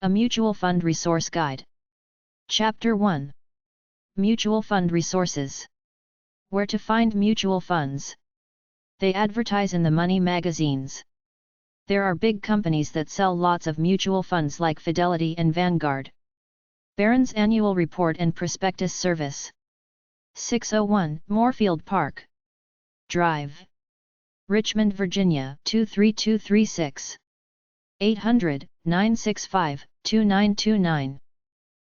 A Mutual Fund Resource Guide. Chapter 1. Mutual Fund Resources. Where to find mutual funds. They advertise in the money magazines. There are big companies that sell lots of mutual funds like Fidelity and Vanguard. Barron's Annual Report and Prospectus Service. 601 Moorfield Park Drive, Richmond, Virginia 23236. 800-965-2929.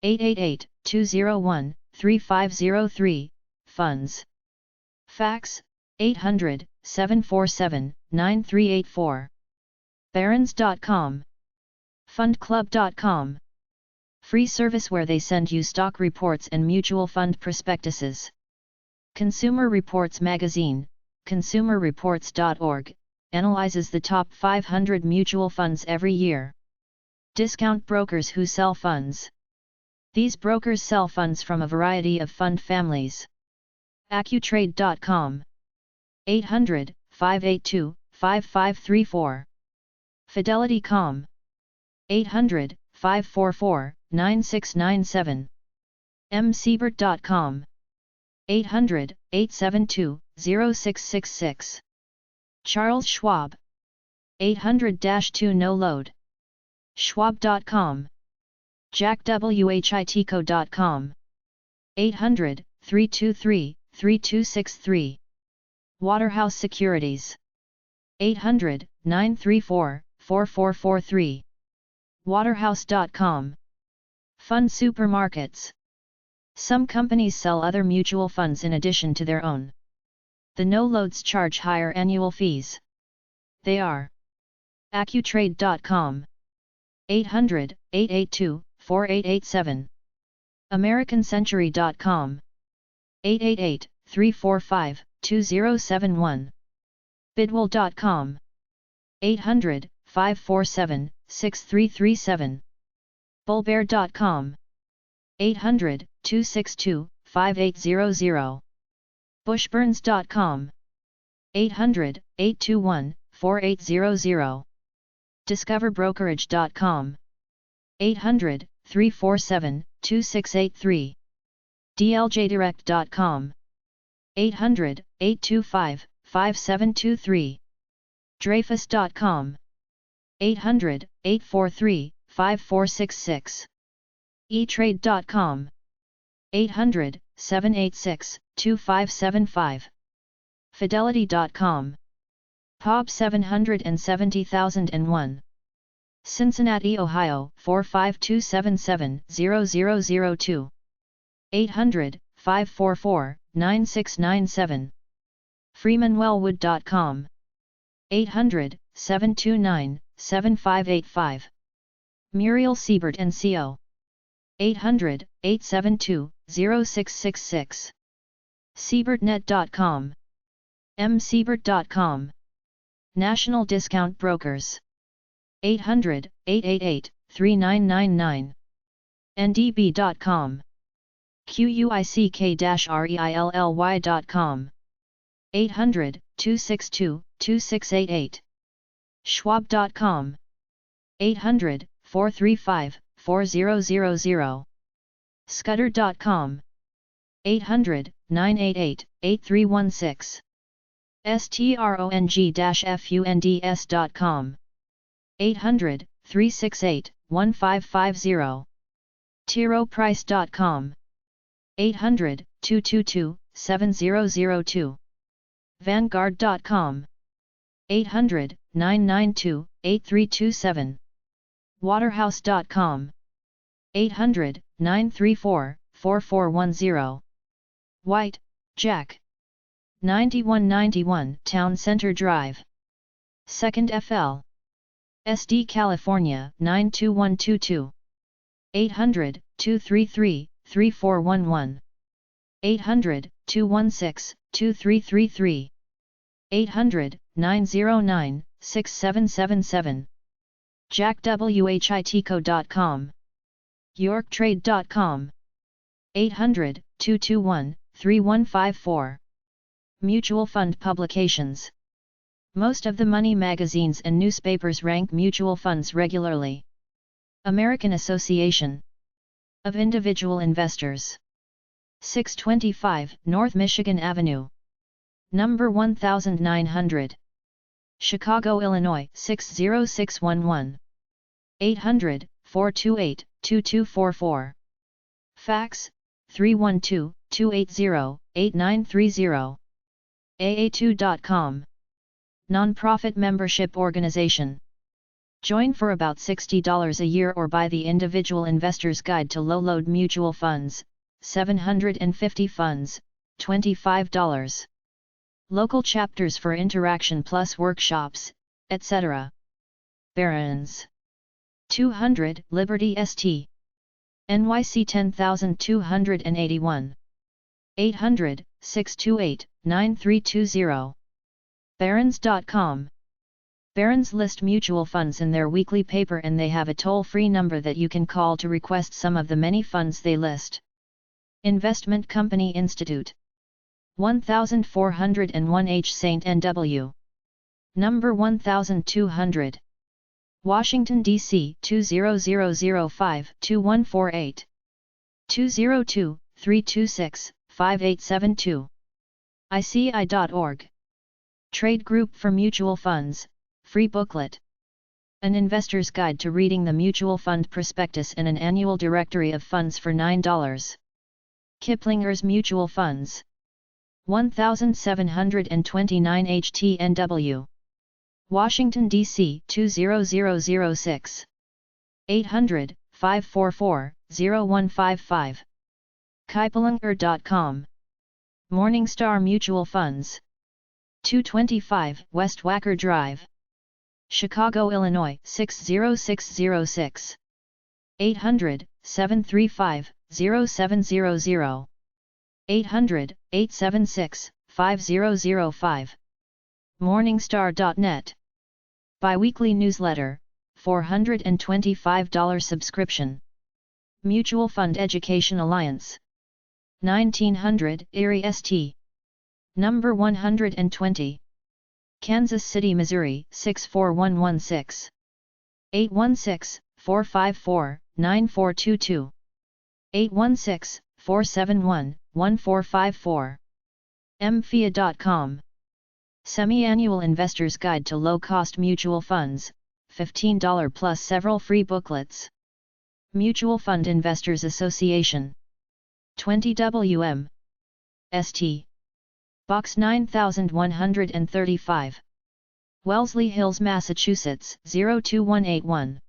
888-201-3503, Funds. Fax, 800-747-9384. Barrons.com. Fundclub.com. Free service where they send you stock reports and mutual fund prospectuses. Consumer Reports Magazine, consumerreports.org, analyzes the top 500 mutual funds every year. Discount brokers who sell funds. These brokers sell funds from a variety of fund families. Accutrade.com. 800-582-5534. Fidelity.com. 800-544-9697. msiebert.com. 800-872-0666. Charles Schwab. 800-2 no load. Schwab.com. jackwhitco.com. 800-323-3263. Waterhouse Securities. 800-934-4443. Waterhouse.com. Fund supermarkets. Some companies sell other mutual funds in addition to their own. The no-loads charge higher annual fees. They are Accutrade.com. 800-882-4887. AmericanCentury.com. 888-345-2071. Bidwell.com. 800-547-6337. Bullbear.com. 800-262-5800. Bushburns.com. 800-821-4800. Discoverbrokerage.com. 800-347-2683. dljdirect.com. 800-825-5723. Dreyfus.com. 800-843-5466. eTrade.com. 800-786-2575. Fidelity.com. POB 770001. Cincinnati, Ohio 45277-0002. 800-544-9697. freemanwellwood.com. 800-729-7585. Muriel Siebert & Co. 800-872-0666. SiebertNet.com. msiebert.com. National Discount Brokers. 800-888-3999. ndb.com. quick-reilly.com. 800-262-2688. schwab.com. 800-435-4000. scudder.com. 800-988-8316. strong-funds.com. 800-368-1550. tiroprice.com. 800-222-7002. vanguard.com. 800-992-8327. waterhouse.com. 800-934-4410. White, Jack. 9191 Town Center Drive. 2nd FL. SD California 92122. 800-233-3411. 800-216-2333. 800-909-6777. jackwhitco.com. yorktrade.com. 800-221-3154. Mutual fund publications. Most of the money magazines and newspapers rank mutual funds regularly. American Association of Individual Investors. 625 North Michigan Avenue. Number 1900. Chicago, Illinois 60611. 800-428-2244. Fax, 312-280-8930. AA2.com. Nonprofit membership organization. Join for about $60 a year or buy the Individual Investor's Guide to Low-Load Mutual Funds, 750 funds, $25. Local chapters for interaction plus workshops, etc. Barron's. 200 Liberty St. NYC 10281. 800-628-9320. Barron's.com. Barron's list mutual funds in their weekly paper, and they have a toll-free number that you can call to request some of the many funds they list. Investment Company Institute. 1401 H. St. N.W. Number 1200. Washington, D.C. 20005-2148. 202-326-5872. ICI.org. Trade Group for Mutual Funds, free booklet. An Investor's Guide to Reading the Mutual Fund Prospectus and an Annual Directory of Funds for $9. Kiplinger's Mutual Funds. 1729 HTNW. Washington, D.C. 20006. 800-544-0155. Kiplinger.com. Morningstar Mutual Funds. 225 West Wacker Drive. Chicago, Illinois 60606. 800-735-0700. 800-876-5005. Morningstar.net. Biweekly newsletter, $425 subscription. Mutual Fund Education Alliance. 1900 Erie St. Number 120. Kansas City, Missouri 64116. 816-454-9422. 816-471-1454. mfia.com. Semi-Annual Investor's Guide to Low-Cost Mutual Funds, $15 plus several free booklets. Mutual Fund Investors Association. 20 WM. St. Box 9135. Wellesley Hills, Massachusetts 02181.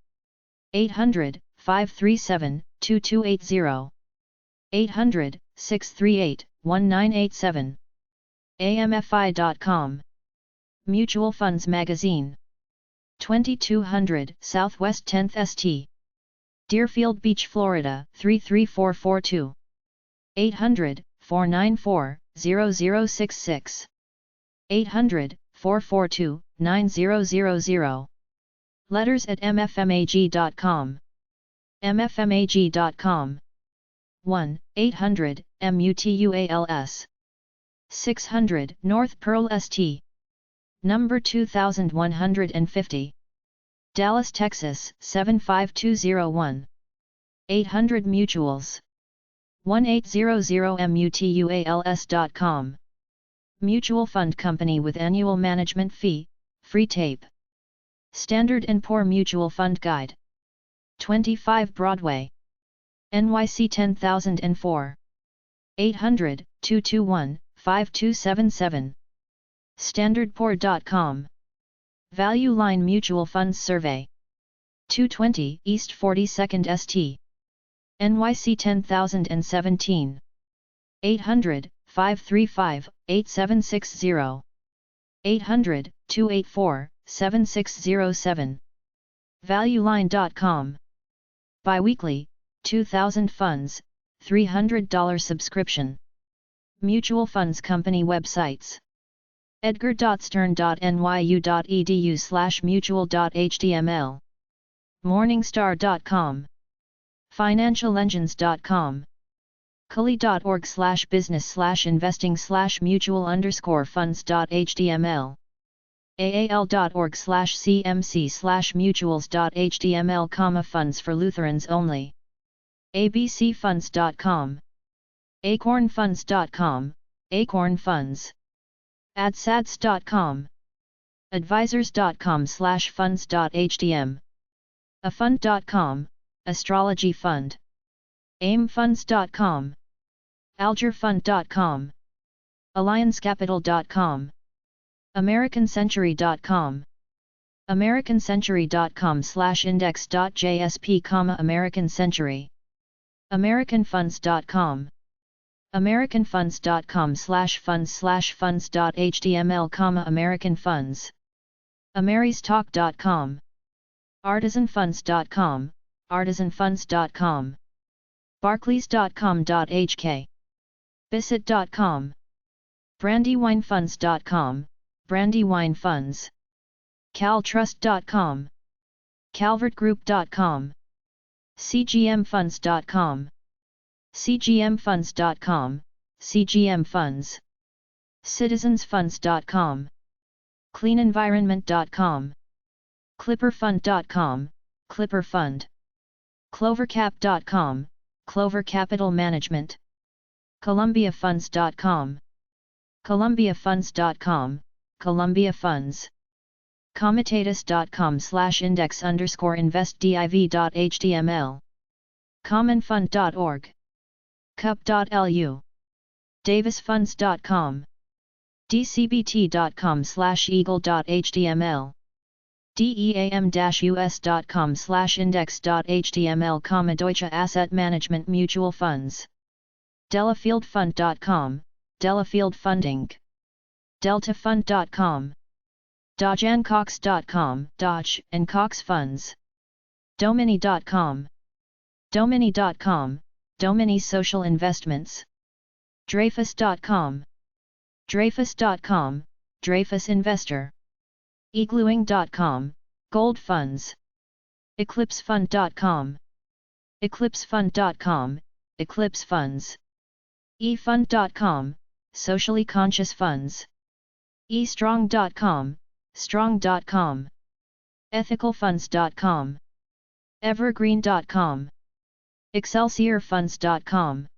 800-537-2280. 800-638-1987. amfi.com. Mutual Funds Magazine. 2200 Southwest 10th St. Deerfield Beach, Florida 33442. 800-494-0066. 800-442-9000. Letters at mfmag.com. mfmag.com. 1-800-MUTUALS. 600 North Pearl St. Number 2150. Dallas, Texas 75201. 800 Mutuals. 1800mutuals.com. Mutual Fund Company with annual management fee, free tape. Standard & Poor Mutual Fund Guide. 25 Broadway. NYC 10004. 800-221-5277. StandardPoor.com. Value Line Mutual Funds Survey. 220 East 42nd St. NYC 10017. 800-535-8760. 800-284-7607. ValueLine.com. Biweekly, 2,000 funds, $300 subscription. Mutual Funds Company websites. edgar.stern.nyu.edu/mutual.html. Morningstar.com. Financialengines.com. Cully.org/business/investing/mutual_funds.html. aal.org/cmc/mutuals.html, funds for Lutherans only. abcfunds.com. acornfunds.com, acorn funds. adsads.com. advisors.com/funds.htm. afund.com, astrology fund. aimfunds.com. algerfund.com. alliancecapital.com. americancentury.com. americancentury.com/index.jsp, American Century. americanfunds.com. americanfunds.com/funds/funds.html, American Funds. ameristalk.com. artisanfunds.com, artisanfunds.com. barclays.com.hk. bisset.com. brandywinefunds.com, brandywinefunds. caltrust.com. calvertgroup.com. cgmfunds.com. cgmfunds.com, cgm funds. citizensfunds.com. cleanenvironment.com. clipperfund.com, clipperfund. clovercap.com, clover capital management. columbiafunds.com. columbiafunds.com, columbia funds. comitatus.com/index_investdiv.html. commonfund.org. cup.lu. davisfunds.com. dcbt.com/eagle.html. deam-us.com/index.html, Deutsche Asset Management Mutual Funds. delafieldfund.com, Delafield Funding. deltafund.com. dodgeandcox.com, Dodge and Cox Funds. domini.com. domini.com, Domini Social Investments. dreyfus.com. dreyfus.com, Dreyfus Investor. iglooing.com, Gold Funds. eclipsefund.com. eclipsefund.com, Eclipse Funds. efund.com, Socially Conscious Funds. estrong.com, strong.com. ethicalfunds.com. evergreen.com. excelsiorfunds.com.